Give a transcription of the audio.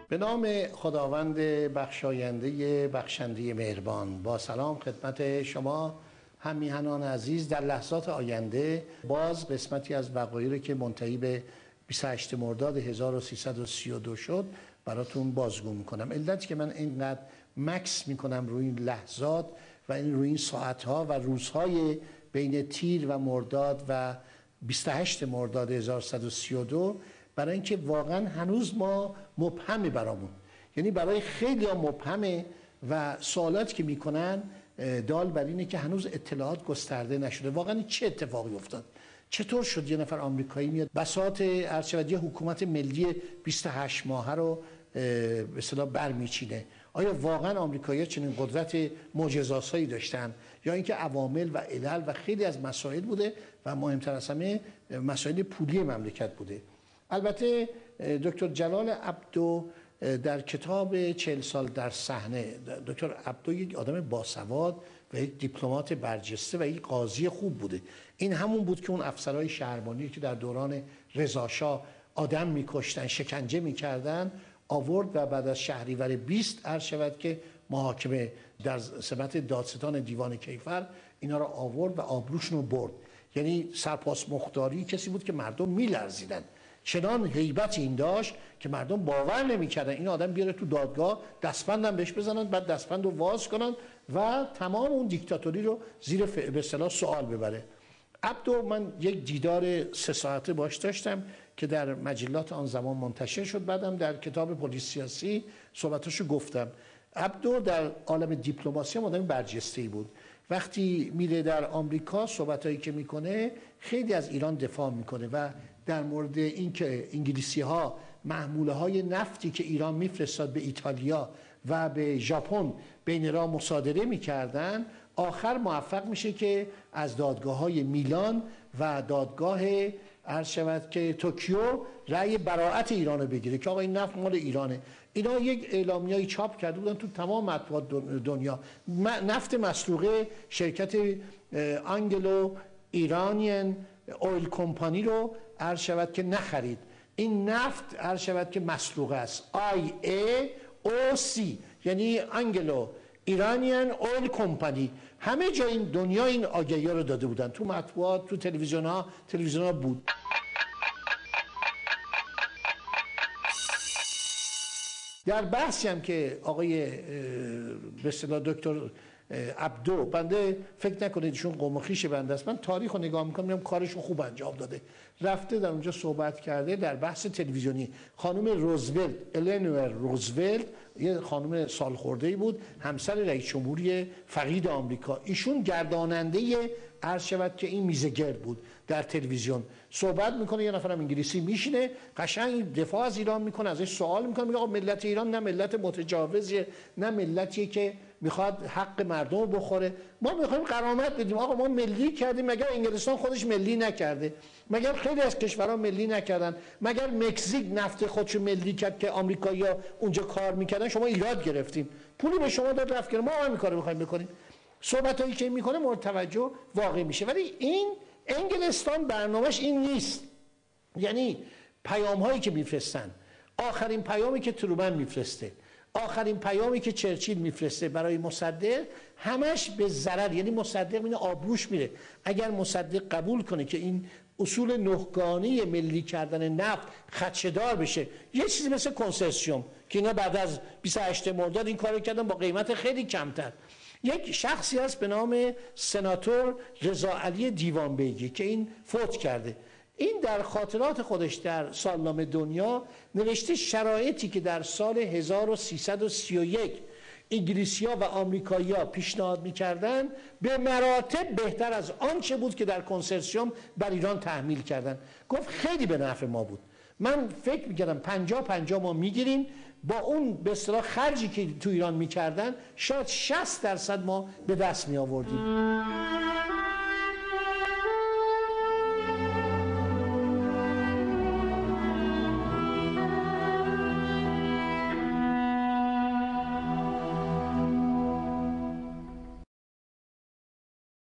به نام خداوند بخشاینده بخشنده مهربان، با سلام خدمت شما هم میهنان عزیز. در لحظات آینده باز قسمتی از وقایعی که منتهی به 28 مرداد 1332 شد براتون بازگو میکنم. علتی که من اینقدر مکس میکنم روی این لحظات و روی این ساعتها و روزهای بین تیر و مرداد و 28 مرداد 1132 برای اینکه واقعا هنوز ما مبهمه برامون، یعنی برای خیلی ها مبهمه و سوالاتی که میکنن دال بر اینه که هنوز اطلاعات گسترده نشده. واقعا چه اتفاقی افتاد؟ چطور شد یه نفر آمریکایی میاد بساط ارشد یه حکومت ملی 28 ماهه رو به اصطلاح برمیچینه؟ آیا واقعا آمریکایی‌ها چنین قدرت معجزه‌آسایی داشتن یا اینکه عوامل و علل و خیلی از مسائل بوده و مهمتر از همه مسائل پولی مملکت بوده؟ البته دکتر جلال عبدو در کتاب 40 سال در صحنه، دکتر عبدو یک آدم باسواد و یک دیپلمات برجسته و یک قاضی خوب بوده. این همون بود که اون افسرهای شهربانی که در دوران رضاشاه آدم میکشتن، شکنجه میکردن، آورد و بعد از شهریور 20 عرض شود که محاکمه در سمت دادستان دیوان کیفر اینا رو آورد و آبروشون رو برد. یعنی سرپاس مختاری کسی بود که مردم میلرزیدن، چنان هیبت این داشت که مردم باور نمی‌کردن این آدم بیاره تو دادگاه دستبندم بهش بزنن، بعد دستبند رو واز کنن و تمام اون دیکتاتوری رو زیر به اصطلاح سوال ببره. عبدو من یک دیدار 3 ساعته باش داشتم که در مجلات آن زمان منتشر شد، بعدم در کتاب پلیس سیاسی صحبتاشو گفتم. عبدو در عالم دیپلماسی هم آدم برجسته‌ای بود. وقتی میره در آمریکا صحبتایی که میکنه خیلی از ایران دفاع میکنه و در مورد اینکه انگلیسی‌ها محموله‌های نفتی که ایران میفرستاد به ایتالیا و به ژاپن بین راه مصادره میکردن، آخر موفق میشه که از دادگاه‌های میلان و دادگاه عرض شود که توکیو رأی براءت ایران رو بگیره که آقا این نفت مال ایرانه. اینا یک اعلامیه‌ای چاپ کرده بودن تو تمام مطبوعات دنیا. نفت مسروقه شرکت آنگلو ایرانین اویل کمپانی رو عرض شود که نخرید. این نفت عرض شود که مسروقه است. IAOC یعنی آنگلو ایرانین اویل کمپانی. همه جای این دنیا این آگهی‌ها رو داده بودن، تو مطبوعات، تو تلویزیون ها بود. در بحثی هم که آقای به اصطلاح دکتر عبدو، بنده فکر نکنید ایشون قوم خویش بنده است، من تاریخ رو نگاه میکنم میگم کارشون خوب انجام داده، رفته در اونجا صحبت کرده در بحث تلویزیونی. خانم روزولت، الینور روزولت، یه خانم سالخورده‌ای بود، همسر رئیس جمهوری فقید آمریکا، ایشون گرداننده عرض شود که این میزه گرد بود در تلویزیون، صحبت میکنه، یه نفرم انگلیسی میشینه قشنگ دفاع از ایران میکنه، ازش سوال میکنه، میگه آقا ملت ایران نه ملت متجاوزیه، نه ملتیه که میخواد حق مردم رو بخوره، ما میخوایم غرامت بدیم. آقا ما ملی کردیم، مگر انگلستان خودش ملی نکرده؟ مگر خیلی از کشورها ملی نکردن؟ مگر مکزیک نفت خودشو ملی کرد که آمریکایی‌ها اونجا کار میکردن؟ شما ایراد گرفتیم، پولی به شما داد رفت، ما همین کارو میخوایم بکنیم. صحبتایی که میکنه مورد توجه واقع میشه. ولی این انگلستان برنامه‌اش این نیست. یعنی پیام هایی که میفرستن، آخرین پیامی که ترومن میفرسته، آخرین پیامی که چرچیل میفرسته برای مصدق، همش به ضرر، یعنی مصدق میره آبروش میره. اگر مصدق قبول کنه که این اصول نهگانی ملی کردن نفت خدشه‌دار بشه، یه چیزی مثل کنسرسیوم که اینا بعد از 28 مرداد این کارو کردن با قیمت خیلی کمتر. یک شخصی هست به نام سناتور رضا علی دیوانبیگی که این فوت کرده، این در خاطرات خودش در سالنامه دنیا نوشته شرایطی که در سال 1331 انگلیسی‌ها و آمریکایی‌ها پیشنهاد می‌کردن به مراتب بهتر از آنچه بود که در کنسرسیوم بر ایران تحمیل کردن. گفت خیلی به نفع ما بود. من فکر می‌کردم 50-50 ما می‌گیریم، با اون به اصطلاح خرجی که تو ایران می‌کردن شاید 60% ما به دست می‌آوردیم.